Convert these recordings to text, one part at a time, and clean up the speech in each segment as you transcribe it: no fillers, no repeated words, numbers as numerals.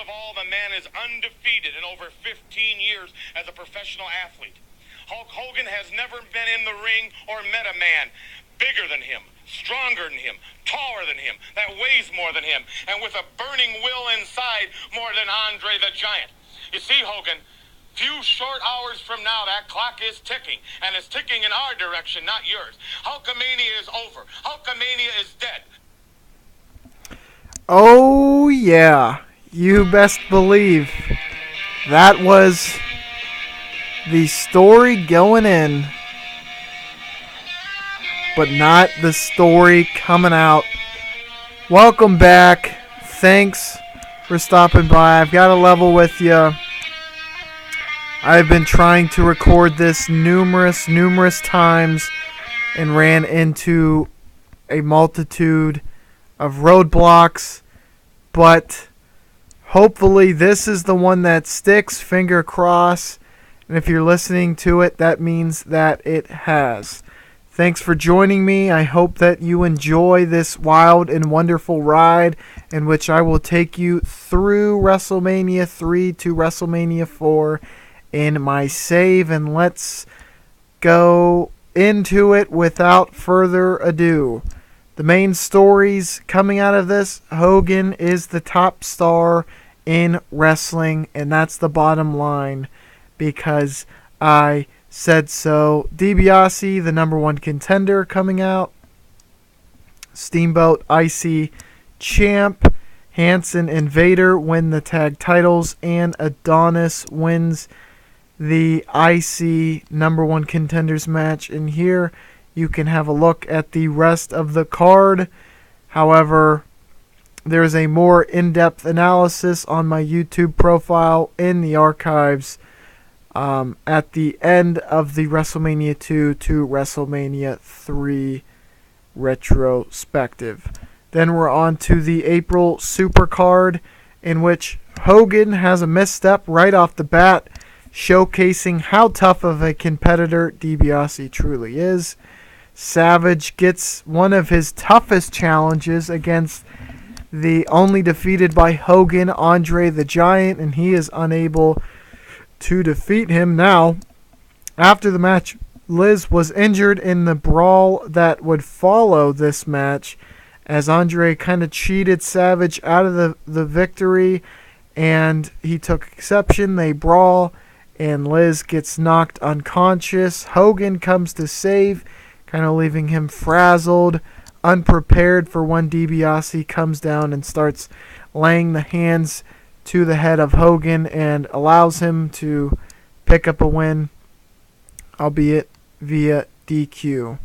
of all, the man is undefeated in over 15 years as a professional athlete. Hulk Hogan has never been in the ring or met a man bigger than him, stronger than him, taller than him, that weighs more than him, and with a burning will inside more than Andre the Giant. You see, Hogan, few short hours from now, that clock is ticking, and it's ticking in our direction, not yours. Hulkamania is over. Hulkamania is dead. Oh, yeah. You best believe that was the story going in, but not the story coming out. Welcome back. Thanks for stopping by. I've got to level with you. I've been trying to record this numerous times and ran into a multitude of roadblocks, but hopefully this is the one that sticks, finger crossed, and if you're listening to it, that means that it has. Thanks for joining me. I hope that you enjoy this wild and wonderful ride in which I will take you through WrestleMania 3 to WrestleMania 4 in my save, and let's go into it without further ado. The main stories coming out of this: Hogan is the top star in wrestling, and that's the bottom line because I said so. DiBiase, the number one contender, coming out. Steamboat IC champ. Hanson and Vader win the tag titles, and Adonis wins the IC number one contenders match. And here you can have a look at the rest of the card. However, there's a more in-depth analysis on my YouTube profile in the archives at the end of the WrestleMania 2 to WrestleMania 3 retrospective. Then we're on to the April Supercard, in which Hogan has a misstep right off the bat, showcasing how tough of a competitor DiBiase truly is. Savage gets one of his toughest challenges against the only defeated by Hogan, Andre the Giant, and he is unable to defeat him. Now, after the match, Liz was injured in the brawl that would follow this match, as Andre kind of cheated Savage out of the victory, and he took exception. They brawl, and Liz gets knocked unconscious. Hogan comes to save, kind of leaving him frazzled, unprepared for when DiBiase comes down and starts laying the hands to the head of Hogan and allows him to pick up a win, albeit via DQ.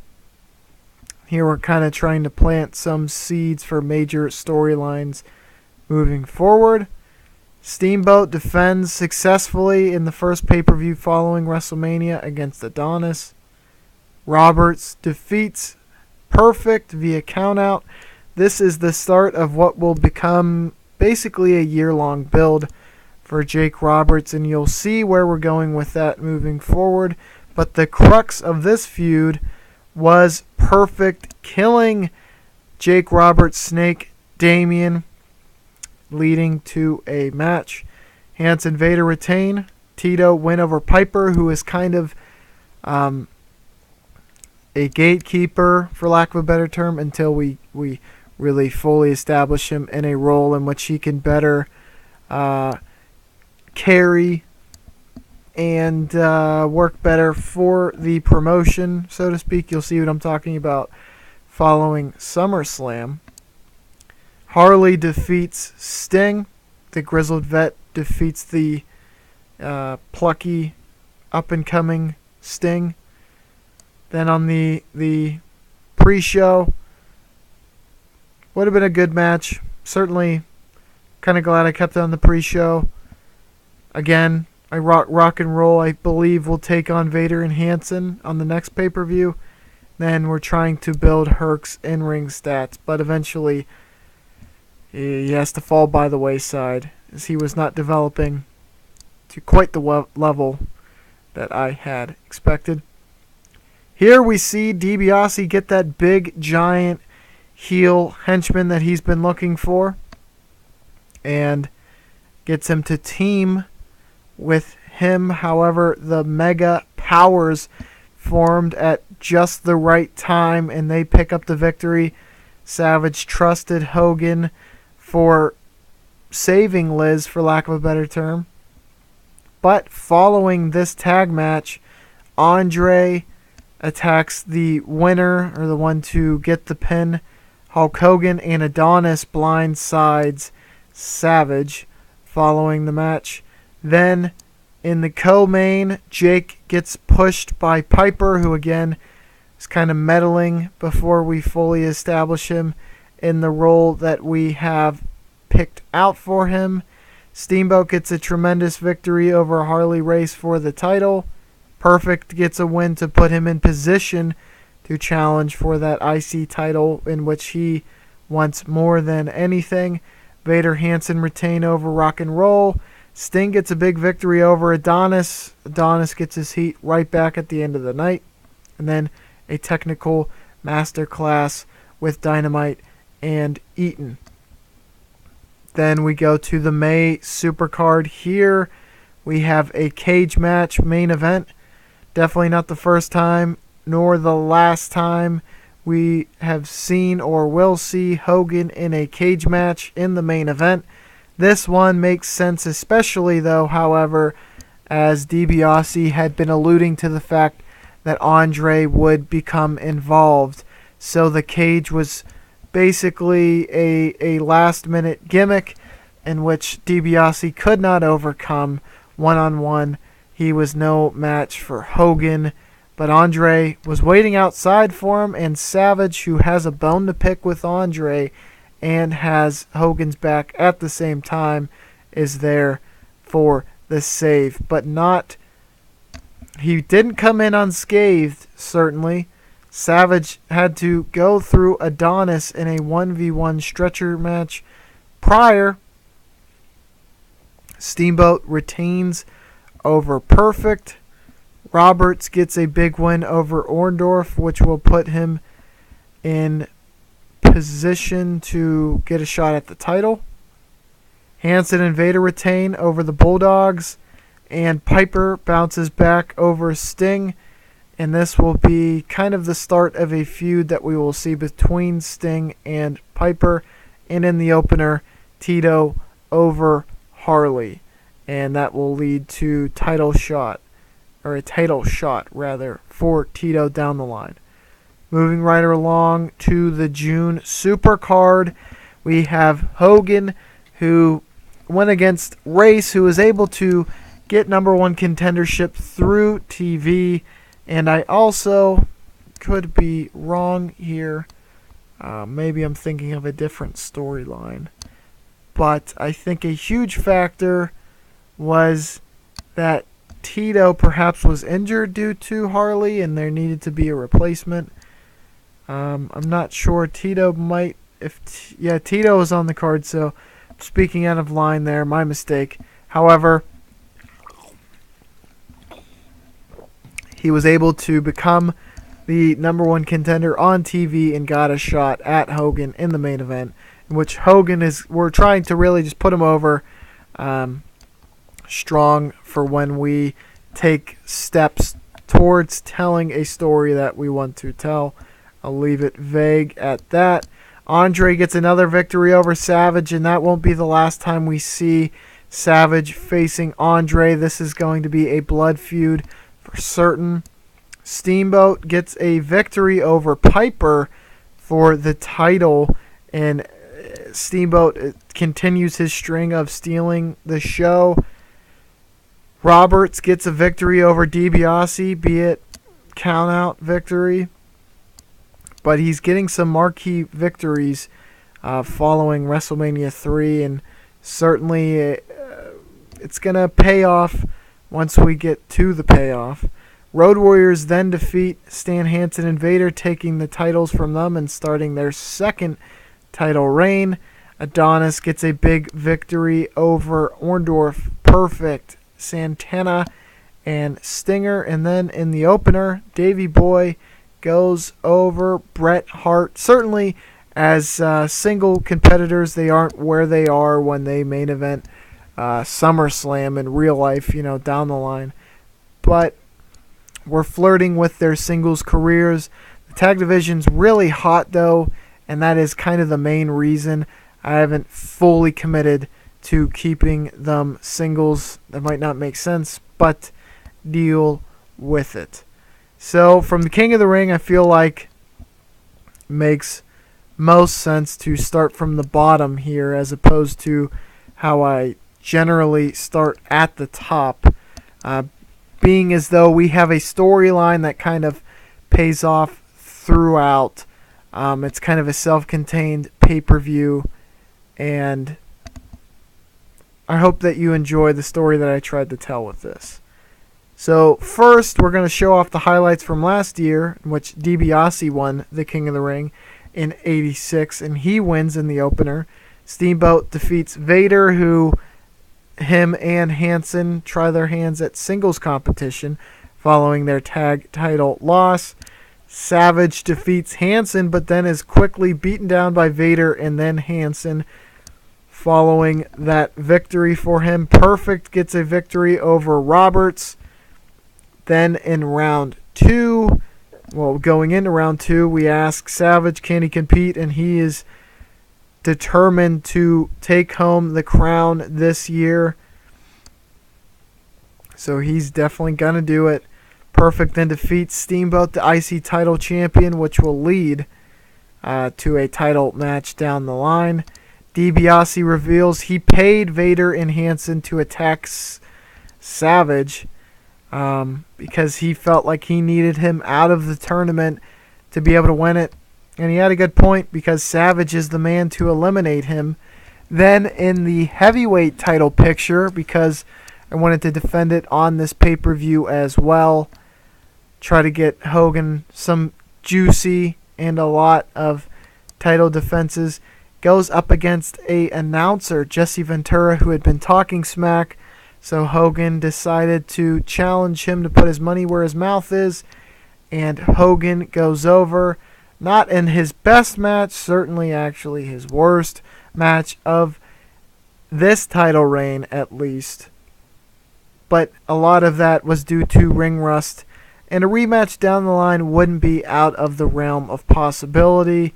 Here we're kind of trying to plant some seeds for major storylines moving forward. Steamboat defends successfully in the first pay-per-view following WrestleMania against Adonis. Roberts defeats Perfect via countout. This is the start of what will become basically a year-long build for Jake Roberts, and you'll see where we're going with that moving forward. But the crux of this feud was Perfect killing Jake Roberts' Snake Damien, leading to a match. Hanson Vader retain. Tito win over Piper, who is kind of a gatekeeper, for lack of a better term, until we really fully establish him in a role in which he can better carry and work better for the promotion, so to speak. You'll see what I'm talking about following SummerSlam. Harley defeats Sting. The Grizzled Vet defeats the plucky, up-and-coming Sting. Then on the pre-show, would have been a good match. Certainly kind of glad I kept it on the pre-show. Again, I rock and roll, I believe, will take on Vader and Hanson on the next pay-per-view. Then we're trying to build Herc's in-ring stats, but eventually he has to fall by the wayside, as he was not developing to quite the level that I had expected. Here we see DiBiase get that big, giant heel henchman that he's been looking for. And gets him to team with him. However, the Mega Powers formed at just the right time, and they pick up the victory. Savage trusted Hogan for saving Liz, for lack of a better term. But following this tag match, Andre attacks the winner, or the one to get the pin. Hulk Hogan and Adonis blindsides Savage following the match. Then in the co-main, Jake gets pushed by Piper, who again is kind of meddling before we fully establish him in the role that we have picked out for him. Steamboat gets a tremendous victory over Harley Race for the title. Perfect gets a win to put him in position to challenge for that IC title, in which he wants more than anything. Vader Hansen retain over Rock and Roll. Sting gets a big victory over Adonis. Adonis gets his heat right back at the end of the night. And then a technical masterclass with Dynamite and Eaton. Then we go to the May Supercard. Here we have a cage match main event. Definitely not the first time nor the last time we have seen or will see Hogan in a cage match in the main event. This one makes sense, especially though, however, as DiBiase had been alluding to the fact that Andre would become involved. So the cage was basically a last-minute gimmick in which DiBiase could not overcome one-on-one. He was no match for Hogan, but Andre was waiting outside for him, and Savage, who has a bone to pick with Andre and has Hogan's back at the same time, is there for the save. But not... He didn't come in unscathed, certainly. Savage had to go through Adonis in a 1v1 stretcher match prior. Steamboat retains over Perfect. Roberts gets a big win over Orndorff, which will put him in position to get a shot at the title. Hansen and Vader retain over the Bulldogs, and Piper bounces back over Sting, and this will be kind of the start of a feud that we will see between Sting and Piper. And in the opener, Tito over Harley, and that will lead to a title shot for Tito down the line. Moving right along to the June Supercard, we have Hogan, who went against Race, who was able to get number one contendership through TV. And I also could be wrong here. Maybe I'm thinking of a different storyline. But I think a huge factor was that Tito perhaps was injured due to Harley, and there needed to be a replacement. I'm not sure. Tito might... Tito was on the card, so speaking out of line there, my mistake. However, he was able to become the number one contender on TV and got a shot at Hogan in the main event, in which we're trying to really just put him over strong for when we take steps towards telling a story that we want to tell. I'll leave it vague at that. Andre gets another victory over Savage, and that won't be the last time we see Savage facing Andre. This is going to be a blood feud for certain. Steamboat gets a victory over Piper for the title, and Steamboat continues his string of stealing the show. Roberts gets a victory over DiBiase, be it count-out victory, but he's getting some marquee victories following WrestleMania 3, and certainly it's going to pay off once we get to the payoff. Road Warriors then defeat Stan Hansen and Vader, taking the titles from them and starting their second title reign. Adonis gets a big victory over Orndorff, Perfect, Santana, and Stinger. And then in the opener, Davey Boy goes over Bret Hart. Certainly, as single competitors, they aren't where they are when they main event SummerSlam in real life, down the line. But we're flirting with their singles careers. The tag division's really hot, though, and that is kind of the main reason I haven't fully committed to keeping them singles. That might not make sense, but deal with it. So from the King of the Ring, I feel like it makes most sense to start from the bottom here as opposed to how I generally start at the top, being as though we have a storyline that kind of pays off throughout. It's kind of a self-contained pay-per-view, and I hope that you enjoy the story that I tried to tell with this. So first, we're going to show off the highlights from last year, in which DiBiase won the King of the Ring in '86, and he wins in the opener. Steamboat defeats Vader, who him and Hansen try their hands at singles competition following their tag title loss. Savage defeats Hansen, but then is quickly beaten down by Vader and then Hansen. Following that victory for him, Perfect gets a victory over Roberts. Then in round 2, going into round 2, we ask Savage, can he compete? And he is determined to take home the crown this year. So he's definitely going to do it. Perfect then defeats Steamboat, the IC title champion, which will lead to a title match down the line. DiBiase reveals he paid Vader and Hansen to attack Savage because he felt like he needed him out of the tournament to be able to win it. And he had a good point because Savage is the man to eliminate him. Then in the heavyweight title picture, because I wanted to defend it on this pay-per-view as well, try to get Hogan some juicy and a lot of title defenses, goes up against a announcer, Jesse Ventura, who had been talking smack. So Hogan decided to challenge him to put his money where his mouth is, and Hogan goes over. Not in his best match, certainly actually his worst match of this title reign at least. But a lot of that was due to ring rust, and a rematch down the line wouldn't be out of the realm of possibility.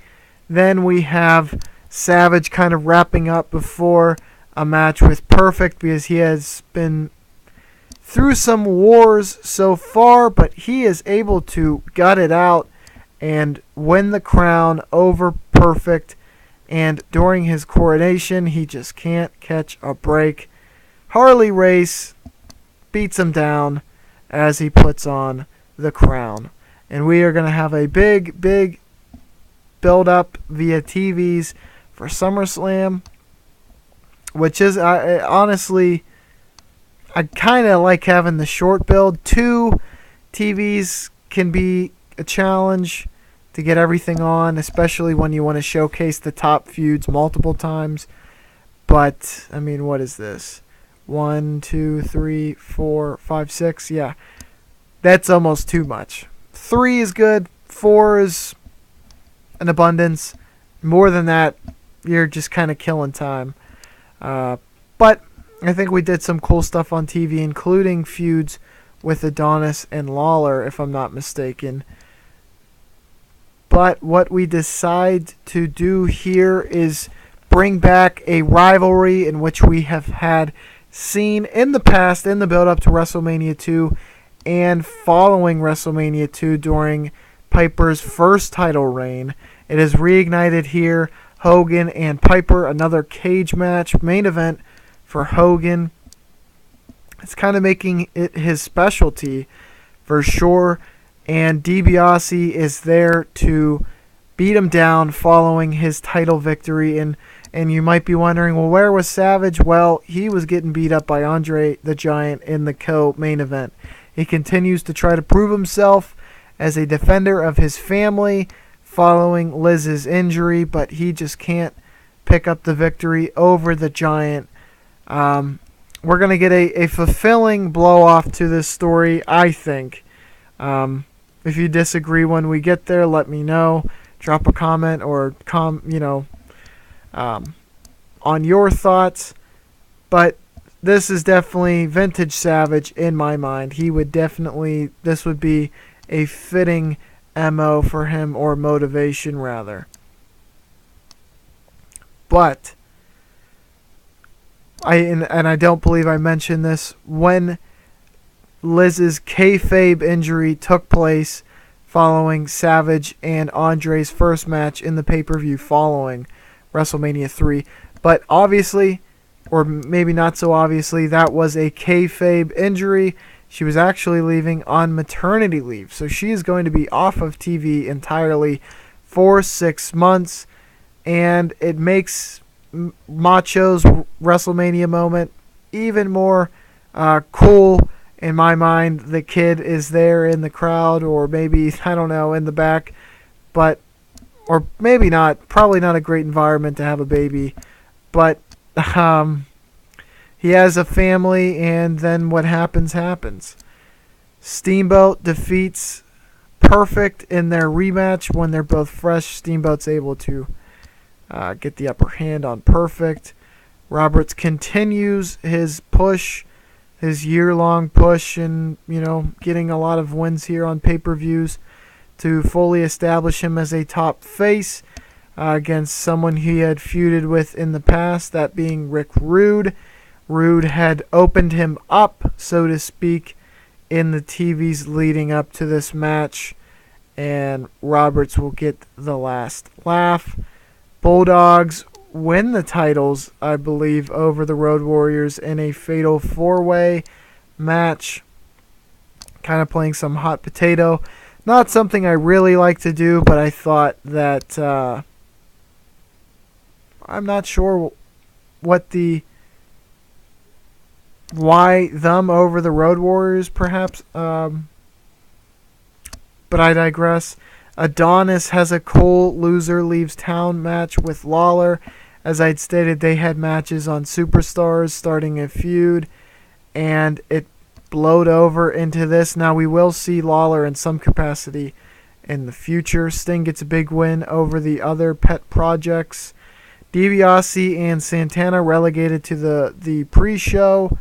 Then we have Savage kind of wrapping up before a match with Perfect because he has been through some wars so far, but he is able to gut it out and win the crown over Perfect. And during his coronation, he just can't catch a break. Harley Race beats him down as he puts on the crown. And we are going to have a big, big build-up via TVs for SummerSlam, which is, honestly, I kind of like having the short build. 2 TVs can be a challenge to get everything on, especially when you want to showcase the top feuds multiple times. But, I mean, what is this? 1, 2, 3, 4, 5, 6. Yeah, that's almost too much. 3 is good. 4 is an abundance. More than that, you're just kind of killing time. But I think we did some cool stuff on TV, including feuds with Adonis and Lawler, if I'm not mistaken. But what we decide to do here is bring back a rivalry in which we have had seen in the past in the build-up to WrestleMania 2 and following WrestleMania 2 during Piper's first title reign. It is reignited here. Hogan and Piper, another cage match, main event for Hogan. It's kind of making it his specialty for sure. And DiBiase is there to beat him down following his title victory. And you might be wondering, well, where was Savage? Well, he was getting beat up by Andre the Giant in the co-main event. He continues to try to prove himself as a defender of his family following Liz's injury, but he just can't pick up the victory over the Giant. We're going to get a fulfilling blow-off to this story, I think. If you disagree when we get there, let me know. Drop a comment or on your thoughts. But this is definitely vintage Savage in my mind. He would definitely, this would be a fitting MO for him, or motivation rather. But I don't believe I mentioned this, when Liz's kayfabe injury took place following Savage and Andre's first match in the pay-per-view following WrestleMania 3. But obviously, or maybe not so obviously, that was a kayfabe injury. She was actually leaving on maternity leave. So she is going to be off of TV entirely for 6 months. And it makes Macho's WrestleMania moment even more cool in my mind. The kid is there in the crowd, or maybe, I don't know, in the back. But, or maybe not. Probably not a great environment to have a baby. But he has a family, and then what happens, happens. Steamboat defeats Perfect in their rematch when they're both fresh. Steamboat's able to get the upper hand on Perfect. Roberts continues his push, his year-long push, and, getting a lot of wins here on pay-per-views to fully establish him as a top face against someone he had feuded with in the past, that being Rick Rude. Rude had opened him up, so to speak, in the TVs leading up to this match, and Roberts will get the last laugh. Bulldogs win the titles, I believe, over the Road Warriors in a fatal 4-way match. Kind of playing some hot potato. Not something I really like to do, but I thought that I'm not sure why them over the Road Warriors, perhaps. But I digress. Adonis has a Cole loser leaves town match with Lawler. As I'd stated, they had matches on Superstars starting a feud, and it blowed over into this. Now we will see Lawler in some capacity in the future. Sting gets a big win over the other pet projects. DiBiase and Santana relegated to the pre-show.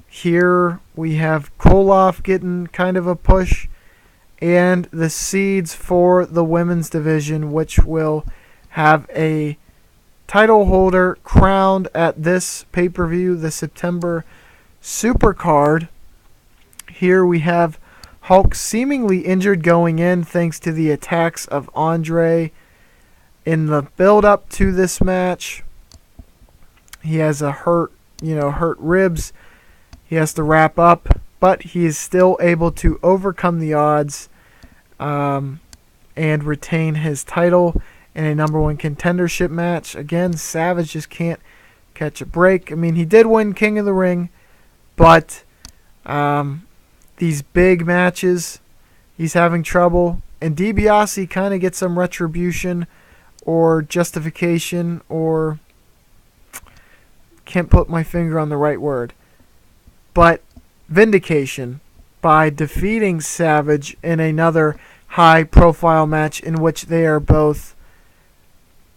Here we have Koloff getting kind of a push, and the seeds for the women's division, which will have a title holder crowned at this pay-per-view, the September Supercard. Here we have Hulk seemingly injured going in thanks to the attacks of Andre. In the build-up to this match, he has a hurt ribs. He has to wrap up, but he is still able to overcome the odds and retain his title in a number one contendership match. Again, Savage just can't catch a break. I mean, he did win King of the Ring, but these big matches, he's having trouble. And DiBiase kind of gets some retribution or justification, or can't put my finger on the right word, but vindication by defeating Savage in another high-profile match in which they are both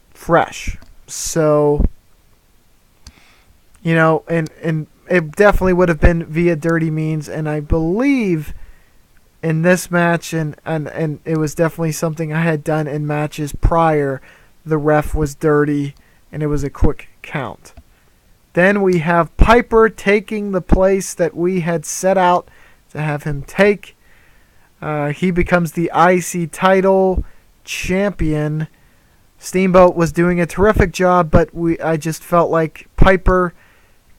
fresh. So, and it definitely would have been via dirty means, and I believe in this match, and it was definitely something I had done in matches prior, the ref was dirty, and it was a quick count. Then we have Piper taking the place that we had set out to have him take. He becomes the IC title champion. Steamboat was doing a terrific job, but I just felt like Piper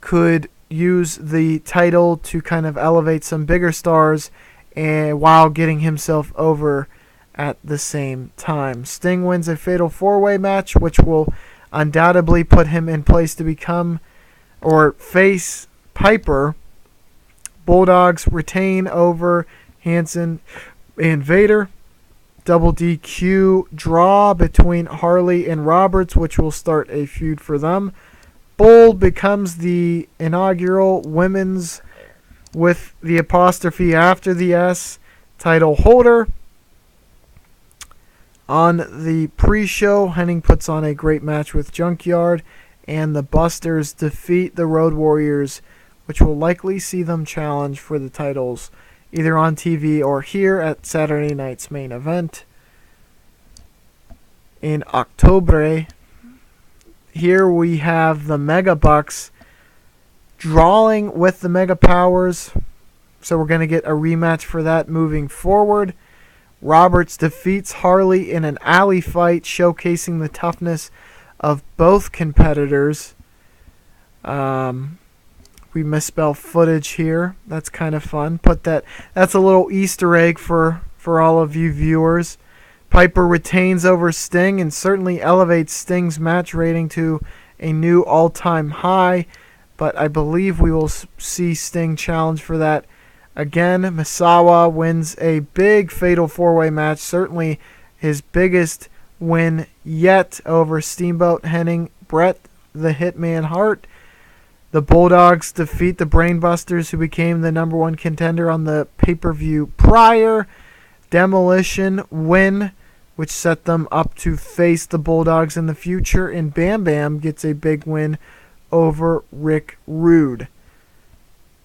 could use the title to kind of elevate some bigger stars, and while getting himself over at the same time. Sting wins a fatal 4-way match, which will undoubtedly put him in place to become or face Piper. Bulldogs retain over Hanson and Vader. Double DQ draw between Harley and Roberts, which will start a feud for them. Bull becomes the inaugural women's, with the apostrophe after the S, title holder. On the pre-show, Hennig puts on a great match with Junkyard, and the Busters defeat the Road Warriors, which will likely see them challenge for the titles either on TV or here at Saturday night's main event. In October, here we have the Mega Bucks drawing with the Mega Powers, so we're going to get a rematch for that moving forward. Roberts defeats Harley in an alley fight, showcasing the toughness of both competitors. We misspell footage here. That's kind of fun. That's a little Easter egg for all of you viewers. Piper retains over Sting and certainly elevates Sting's match rating to a new all-time high, but I believe we will see Sting challenge for that again. Misawa wins a big fatal four-way match, certainly his biggest win yet over Steamboat Hennig, Bret the Hitman Hart. The Bulldogs defeat the Brainbusters, who became the number one contender on the pay-per-view prior. Demolition win, which set them up to face the Bulldogs in the future, and Bam Bam gets a big win over Rick Rude.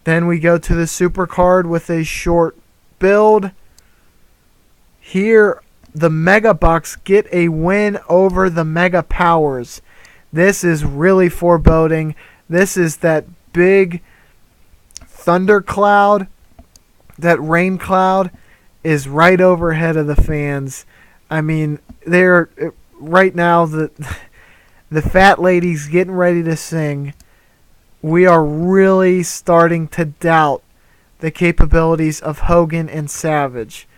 Then we go to the Supercard with a short build. Here, the Mega Bucks get a win over the Mega Powers. This is really foreboding. This is that big thundercloud, that rain cloud is right overhead of the fans. I mean, they're right now the fat lady's getting ready to sing. We are really starting to doubt the capabilities of Hogan and Savage,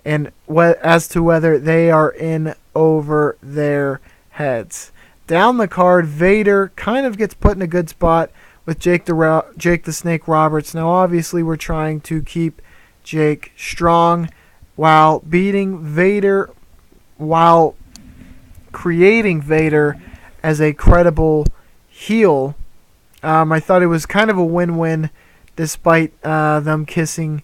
and as to whether they are in over their heads. Down the card, Vader kind of gets put in a good spot with Jake the Snake Roberts. Now, obviously, we're trying to keep Jake strong while beating Vader, while creating Vader as a credible heel. I thought it was kind of a win-win, despite them kissing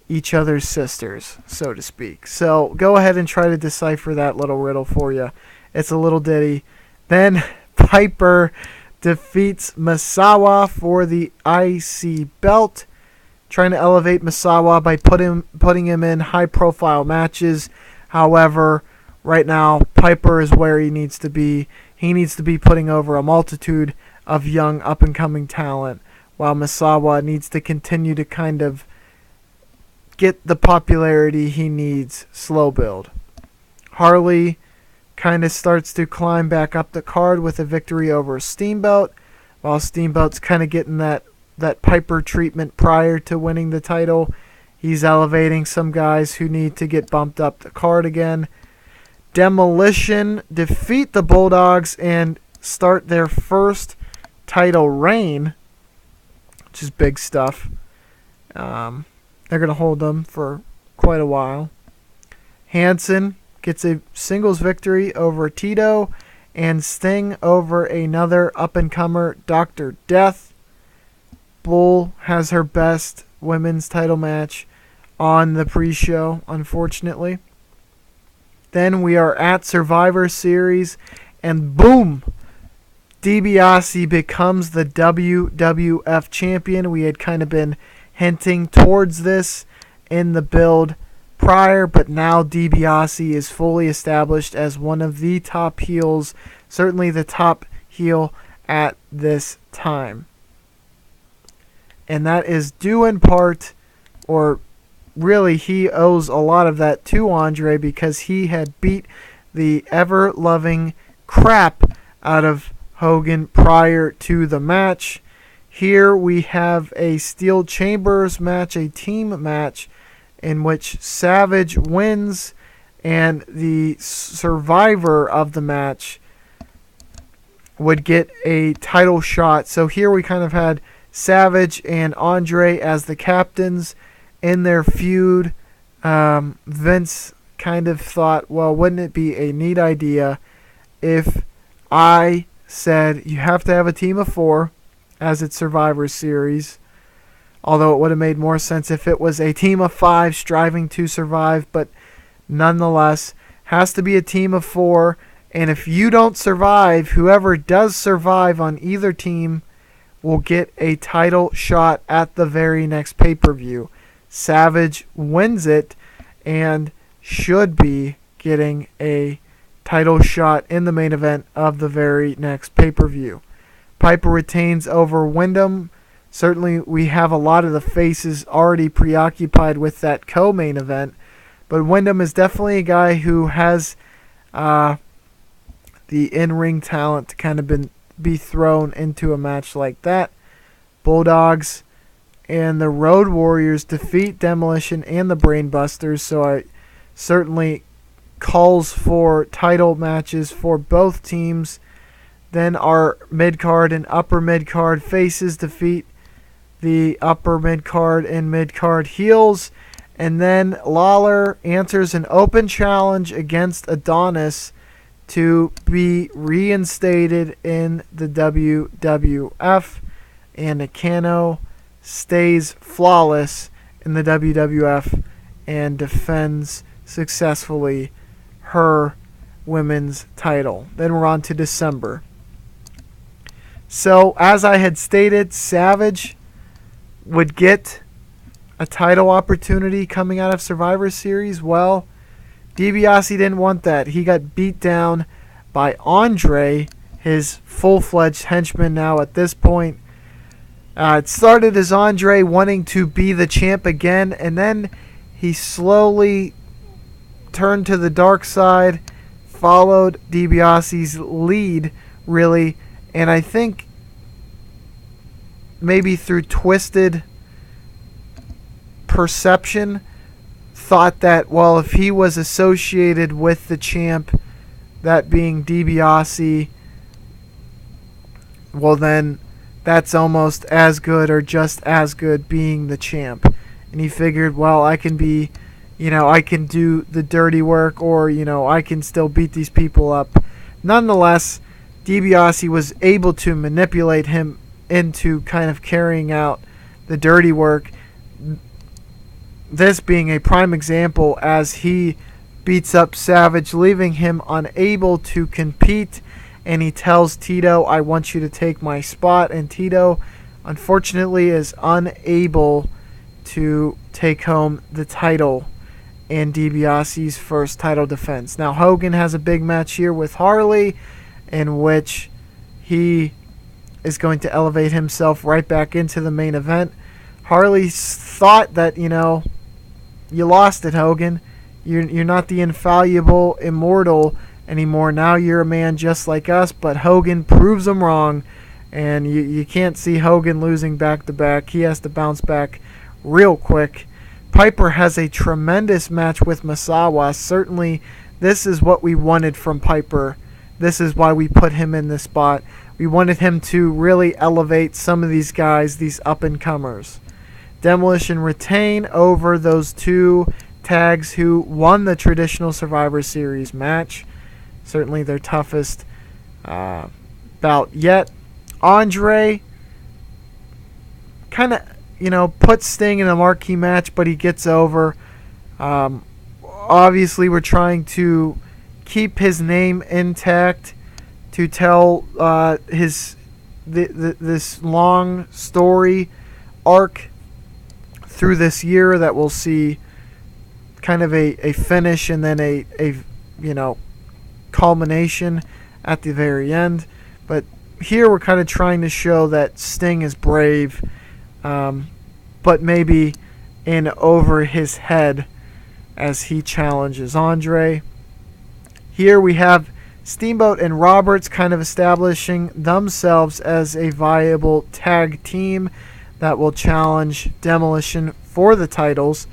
each other's sisters, so to speak. So go ahead and try to decipher that little riddle for you. It's a little ditty. Then Piper defeats Misawa for the IC belt, trying to elevate Misawa by putting him in high-profile matches. However, right now, Piper is where he needs to be. He needs to be putting over a multitude of young up-and-coming talent, while Misawa needs to continue to kind of get the popularity he needs. Slow build. Harley kind of starts to climb back up the card with a victory over Steamboat, while Steamboat's kind of getting that Piper treatment prior to winning the title. He's elevating some guys who need to get bumped up the card again. Demolition defeat the Bulldogs and start their first title reign, which is big stuff. They're going to hold them for quite a while. Hanson gets a singles victory over Tito, and Sting over another up-and-comer, Dr. Death. Bull has her best women's title match on the pre-show, unfortunately. Then we are at Survivor Series, and boom! DiBiase becomes the WWF champion. We had kind of been hinting towards this in the build prior, but now DiBiase is fully established as one of the top heels, certainly the top heel at this time. And that is due in part, or really he owes a lot of that to Andre, because he had beat the ever-loving crap out of Hogan prior to the match. Here we have a Steel Chambers match, a team match, in which Savage wins, and the survivor of the match would get a title shot. So here we kind of had Savage and Andre as the captains in their feud. Vince kind of thought, well, wouldn't it be a neat idea if I said you have to have a team of 4 as its Survivor Series? Although it would have made more sense if it was a team of 5 striving to survive, but nonetheless, has to be a team of 4, And if you don't survive, whoever does survive on either team will get a title shot at the very next pay-per-view. Savage wins it and should be getting a title shot in the main event of the very next pay-per-view. Piper retains over Wyndham. Certainly we have a lot of the faces already preoccupied with that co-main event, but Wyndham is definitely a guy who has the in-ring talent to kind of be thrown into a match like that. Bulldogs and the Road Warriors defeat Demolition and the Brainbusters, so I certainly calls for title matches for both teams. Then our mid-card and upper mid-card faces defeat the upper mid-card and mid-card heels. And then Lawler answers an open challenge against Adonis to be reinstated in the WWF. And Nakano stays flawless in the WWF and defends successfully her women's title. Then we're on to December. So, as I had stated, Savage would get a title opportunity coming out of Survivor Series. Well, DiBiase didn't want that. He got beat down by Andre, his full-fledged henchman now at this point. It started as Andre wanting to be the champ again, and then he slowly turned to the dark side, followed DiBiase's lead, really, and I think maybe through twisted perception, thought that, well, if he was associated with the champ, that being DiBiase, well then that's almost as good or just as good being the champ. And he figured, well, I can be, I can do the dirty work, or, I can still beat these people up. Nonetheless, DiBiase was able to manipulate him into kind of carrying out the dirty work. This being a prime example as he beats up Savage, leaving him unable to compete. And he tells Tito, I want you to take my spot. And Tito, unfortunately, is unable to take home the title in DiBiase's first title defense. Now, Hogan has a big match here with Harley, in which he is going to elevate himself right back into the main event. Harley thought that, you lost it, Hogan. You're not the infallible immortal anymore. Now you're a man just like us. But Hogan proves him wrong, and you can't see Hogan losing back-to-back. He has to bounce back real quick. Piper has a tremendous match with Misawa. Certainly, this is what we wanted from Piper. This is why we put him in this spot. We wanted him to really elevate some of these guys, these up-and-comers. Demolition retain over those two tags who won the traditional Survivor Series match. Certainly their toughest bout yet. Andre kind of, puts Sting in a marquee match, but he gets over. Obviously, we're trying to keep his name intact, to tell this long story arc through this year that we'll see kind of a finish and then a culmination at the very end. But here we're kind of trying to show that Sting is brave, but maybe in over his head as he challenges Andre. Here we have Steamboat and Roberts kind of establishing themselves as a viable tag team that will challenge Demolition for the titles.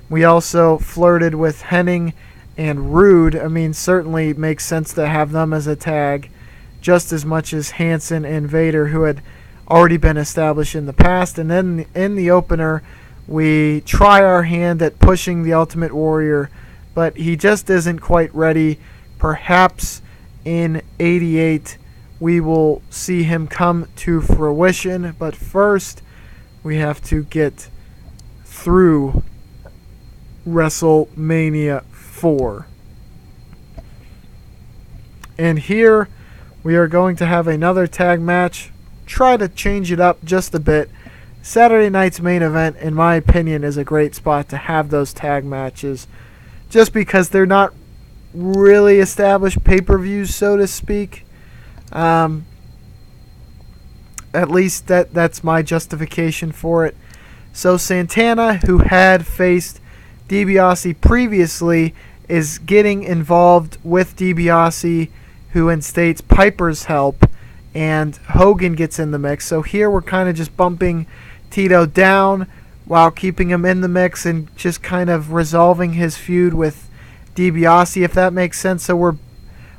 We also flirted with Hennig and Rude. I mean, certainly makes sense to have them as a tag, just as much as Hanson and Vader, who had already been established in the past. And then in the opener, we try our hand at pushing the Ultimate Warrior, but he just isn't quite ready. Perhaps in '88 we will see him come to fruition, but first we have to get through WrestleMania 4. And here we are going to have another tag match. Try to change it up just a bit. Saturday night's main event, in my opinion, is a great spot to have those tag matches, just because they're not really established pay-per-views, so to speak. At least that's my justification for it. So Santana, who had faced DiBiase previously, is getting involved with DiBiase, who instates Piper's help, and Hogan gets in the mix. So here we're kind of just bumping Tito down while keeping him in the mix and just kind of resolving his feud with DiBiase, if that makes sense. So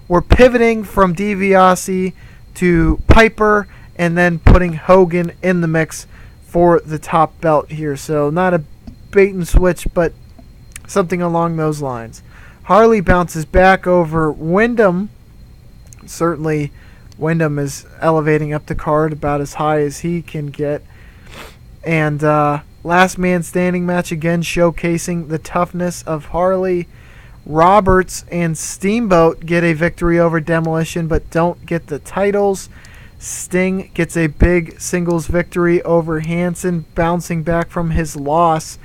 we're pivoting from DiBiase to Piper and then putting Hogan in the mix for the top belt here. So not a bait and switch, but something along those lines. Harley bounces back over Wyndham. Certainly Wyndham is elevating up the card about as high as he can get. And last man standing match, again showcasing the toughness of Harley. Roberts and Steamboat get a victory over Demolition but don't get the titles. Sting gets a big singles victory over Hanson, bouncing back from his loss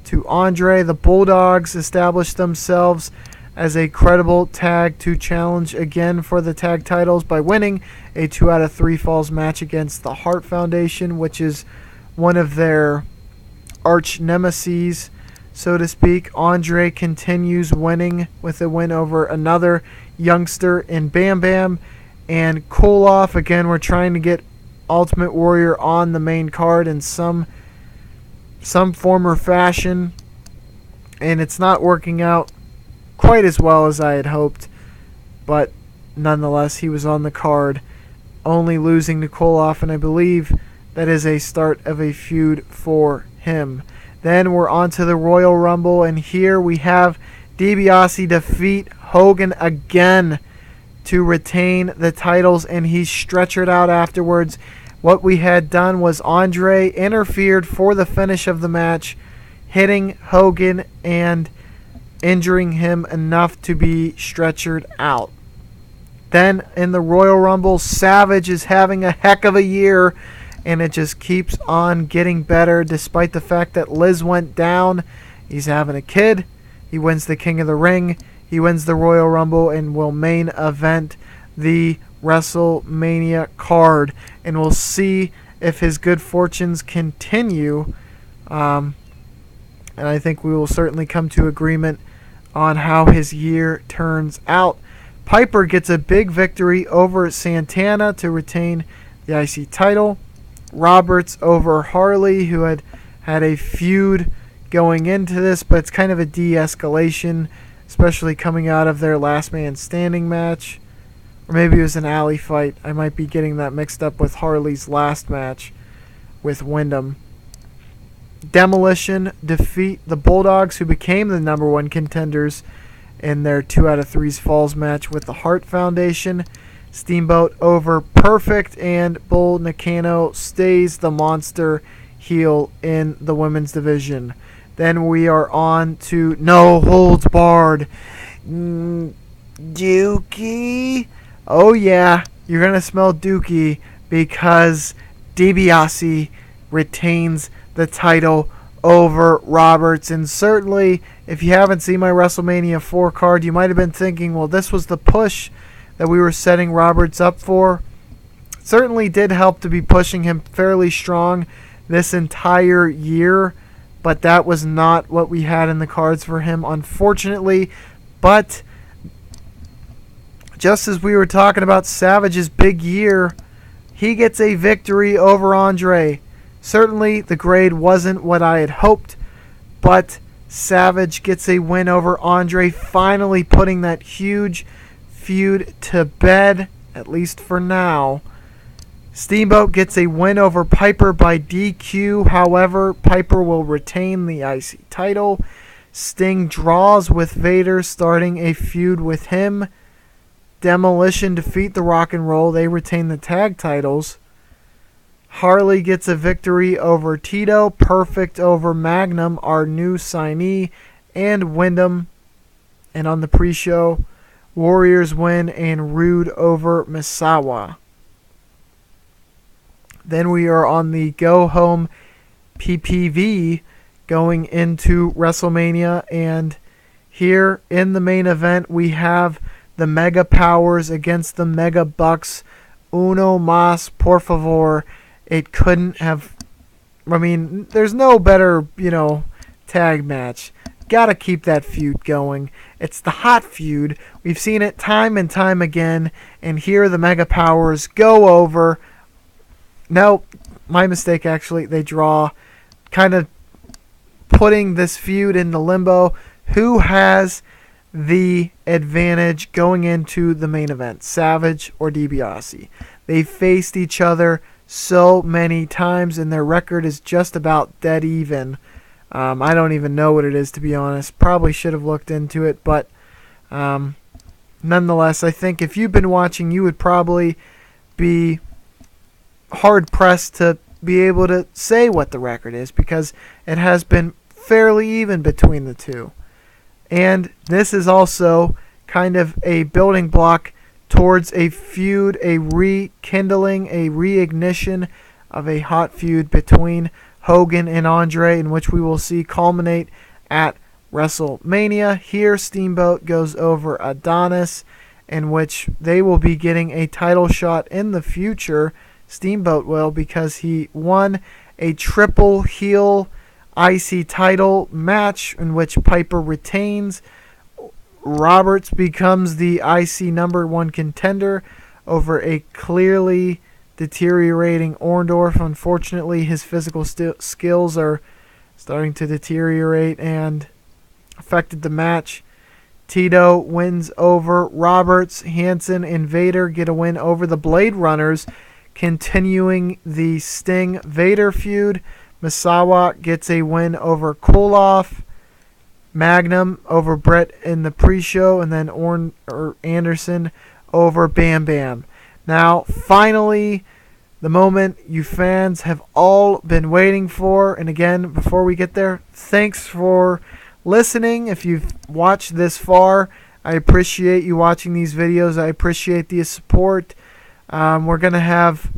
to Andre. The Bulldogs establish themselves as a credible tag to challenge again for the tag titles by winning a 2 out of 3 falls match against the Hart Foundation, which is one of their arch nemeses, so to speak. Andre continues winning with a win over another youngster in Bam Bam. And Koloff, again, we're trying to get Ultimate Warrior on the main card in some form or fashion, and it's not working out quite as well as I had hoped, but nonetheless he was on the card, only losing to Koloff, and I believe that is a start of a feud for him. Then we're on to the Royal Rumble, and here we have DiBiase defeat Hogan again to retain the titles, and he's stretchered out afterwards. What we had done was Andre interfered for the finish of the match, hitting Hogan and injuring him enough to be stretchered out. Then in the Royal Rumble, Savage is having a heck of a year, and it just keeps on getting better despite the fact that Liz went down. He's having a kid. He wins the King of the Ring. He wins the Royal Rumble and will main event the WrestleMania card. And we'll see if his good fortunes continue. And I think we will certainly come to agreement on how his year turns out. Piper gets a big victory over Santana to retain the IC title. Roberts over Harley, who had a feud going into this, but it's kind of a de-escalation, especially coming out of their last man standing match. Or maybe it was an alley fight. I might be getting that mixed up with Harley's last match with Wyndham. Demolition defeat the Bulldogs, who became the number 1 contenders in their 2 out of 3 falls match with the Hart Foundation. Steamboat over Perfect, and Bull Nakano stays the monster heel in the women's division. Then we are on to No Holds Barred. Dookie. Oh yeah, you're going to smell Dookie because DiBiase retains the title over Roberts. And certainly, if you haven't seen my WrestleMania 4 card, you might have been thinking, well, this was the push that we were setting Roberts up for. It certainly did help to be pushing him fairly strong this entire year, but that was not what we had in the cards for him, unfortunately. But just as we were talking about Savage's big year, he gets a victory over Andre. Certainly the grade wasn't what I had hoped, but Savage gets a win over Andre, finally putting that huge feud to bed, at least for now. Steamboat gets a win over Piper by DQ. However, Piper will retain the IC title. Sting draws with Vader, starting a feud with him. Demolition defeat the Rock and Roll. They retain the tag titles. Harley gets a victory over Tito. Perfect over Magnum, our new signee, and Wyndham. And on the pre-show, Warriors win, and Rude over Misawa. Then we are on the Go Home PPV going into WrestleMania, and here in the main event we have the Mega Powers against the Mega Bucks. Uno mas, por favor. It couldn't have... I mean, there's no better, tag match. Gotta keep that feud going. It's the hot feud. We've seen it time and time again, and here the Mega Powers go over. No, my mistake actually. They draw, kind of putting this feud into limbo. Who has the advantage going into the main event, Savage or DiBiase? They've faced each other so many times, and their record is just about dead even. I don't even know what it is, to be honest. Probably should have looked into it, but nonetheless, I think if you've been watching, you would probably be hard-pressed to be able to say what the record is, because it has been fairly even between the two. And this is also kind of a building block towards a feud, a rekindling, a reignition of a hot feud between Hogan and Andre, in which we will see culminate at WrestleMania. Here, Steamboat goes over Adonis, in which they will be getting a title shot in the future. Steamboat will, because he won a triple heel IC title match in which Piper retains. Roberts becomes the IC #1 contender over a clearly deteriorating Orndorff. Unfortunately, his physical skills are starting to deteriorate and affected the match. Tito wins over Roberts. Hansen and Vader get a win over the Blade Runners, continuing the Sting-Vader feud. Misawa gets a win over Koloff. Magnum over Brett in the pre-show, and then Anderson over Bam Bam. Now, finally, the moment you fans have all been waiting for. And again, before we get there, thanks for listening. If you've watched this far, I appreciate you watching these videos. I appreciate the support. We're going to have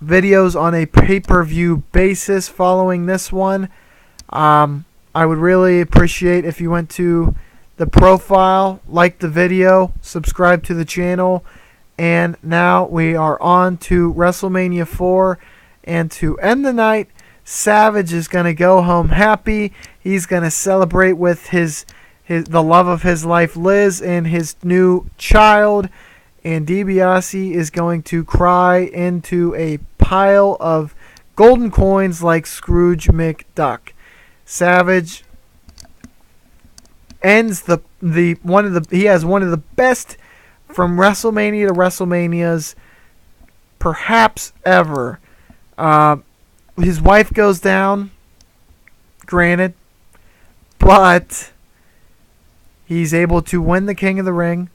videos on a pay-per-view basis following this one. I would really appreciate if you went to the profile, liked the video, subscribe to the channel. And now we are on to WrestleMania 4. And to end the night, Savage is going to go home happy. He's going to celebrate with the love of his life, Liz, and his new child. And DiBiase is going to cry into a pile of golden coins like Scrooge McDuck. Savage ends he has one of the best from WrestleMania to WrestleManias perhaps ever. His wife goes down, granted, but he's able to win the King of the Ring,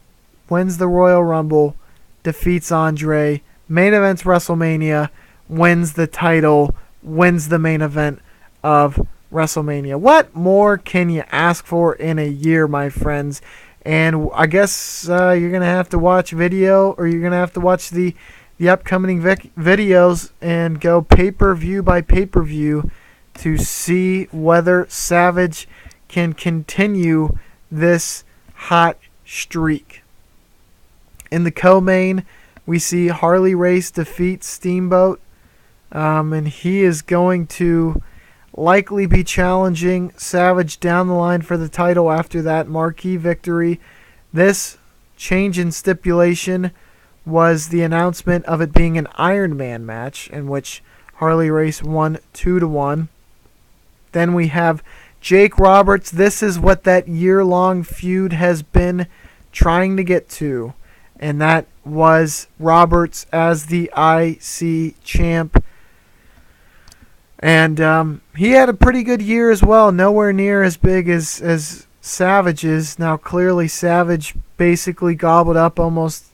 wins the Royal Rumble, defeats Andre, main events WrestleMania, wins the title, wins the main event of WrestleMania. What more can you ask for in a year, my friends? And I guess you're going to have to watch video, or you're going to have to watch the upcoming videos and go pay-per-view by pay-per-view to see whether Savage can continue this hot streak. In the co-main, we see Harley Race defeat Steamboat, and he is going to likely be challenging Savage down the line for the title after that marquee victory. This change in stipulation was the announcement of it being an Iron Man match, in which Harley Race won 2-1. Then we have Jake Roberts. This is what that year-long feud has been trying to get to, and that was Roberts as the IC champ. And he had a pretty good year as well. Nowhere near as big as Savage's. Now, clearly, Savage basically gobbled up almost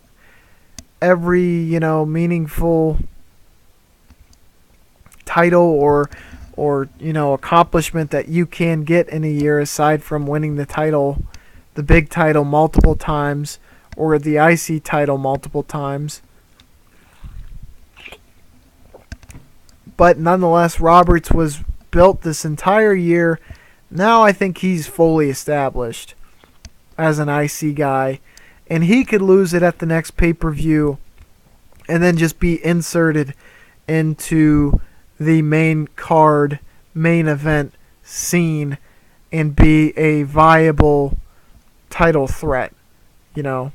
every, meaningful title or accomplishment that you can get in a year, aside from winning the title the big title multiple times or the IC title multiple times. But nonetheless, Roberts was built this entire year. Now I think he's fully established as an IC guy, and he could lose it at the next pay-per-view and then just be inserted into the main card, main event scene and be a viable title threat, you know.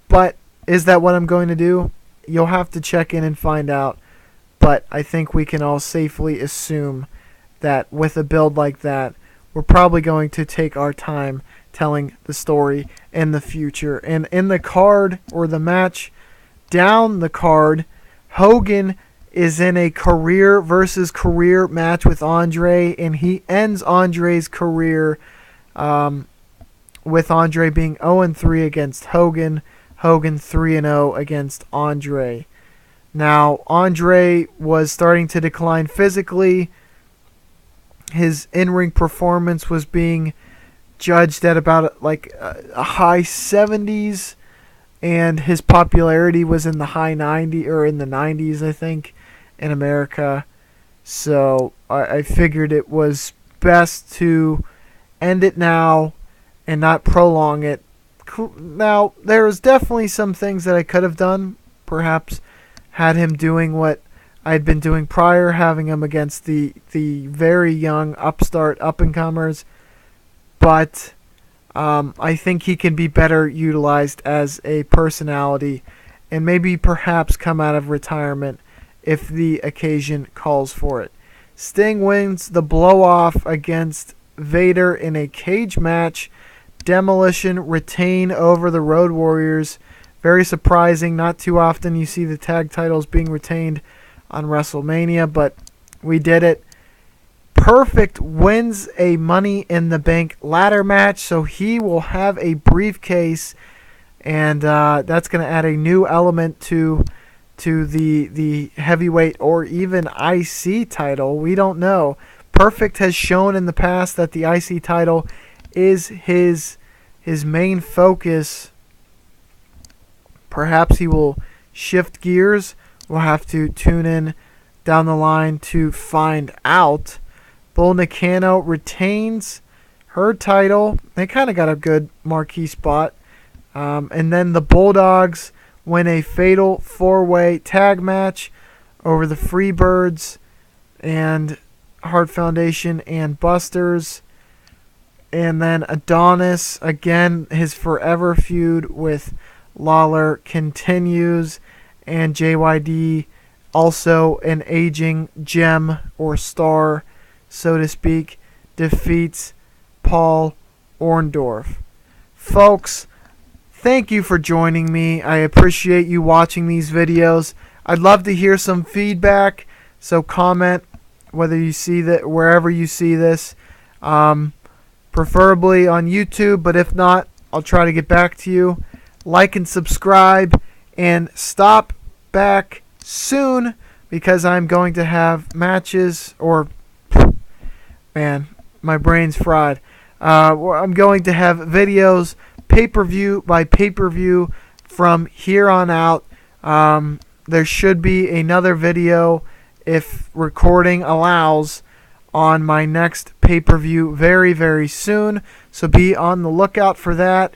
But is that what I'm going to do? You'll have to check in and find out. But I think we can all safely assume that with a build like that, we're probably going to take our time telling the story in the future. And in the card, or the match down the card, Hogan is in a career versus career match with Andre, and he ends Andre's career with Andre being 0-3 against Hogan. Hogan 3-0 against Andre. Now, Andre was starting to decline physically. His in-ring performance was being judged at about a high 70s, and his popularity was in the high 90s, or in the 90s, I think, in America. So I figured it was best to end it now and not prolong it. Now, there was definitely some things that I could have done. Perhaps had him doing what I'd been doing prior, having him against the very young upstart up-and-comers. But I think he can be better utilized as a personality and maybe perhaps come out of retirement if the occasion calls for it. Sting wins the blow-off against Vader in a cage match. Demolition retain over the Road Warriors. Very surprising. Not too often you see the tag titles being retained on WrestleMania, but we did it. Perfect wins a Money in the Bank ladder match, so he will have a briefcase, and that's going to add a new element to the heavyweight or even IC title. We don't know. Perfect has shown in the past that the IC title is his main focus. Perhaps he will shift gears. We'll have to tune in down the line to find out. Bull Nakano retains her title. They kind of got a good marquee spot. And then the Bulldogs win a fatal four-way tag match over the Freebirds and Hart Foundation and Busters. And then Adonis, again, his forever feud with Lawler continues. And JYD, also an aging gem or star, so to speak, defeats Paul Orndorff. Folks, thank you for joining me. I appreciate you watching these videos. I'd love to hear some feedback, so comment whether you see that wherever you see this, preferably on YouTube, but if not, I'll try to get back to you. Like and subscribe, and stop back soon because I'm going to have matches, or man, my brain's fried. I'm going to have videos pay-per-view by pay-per-view from here on out. There should be another video, if recording allows, on my next pay-per-view very, very soon. So be on the lookout for that.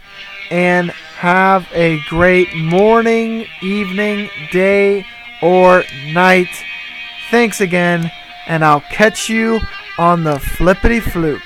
And have a great morning, evening, day, or night. Thanks again, and I'll catch you on the flippity floop.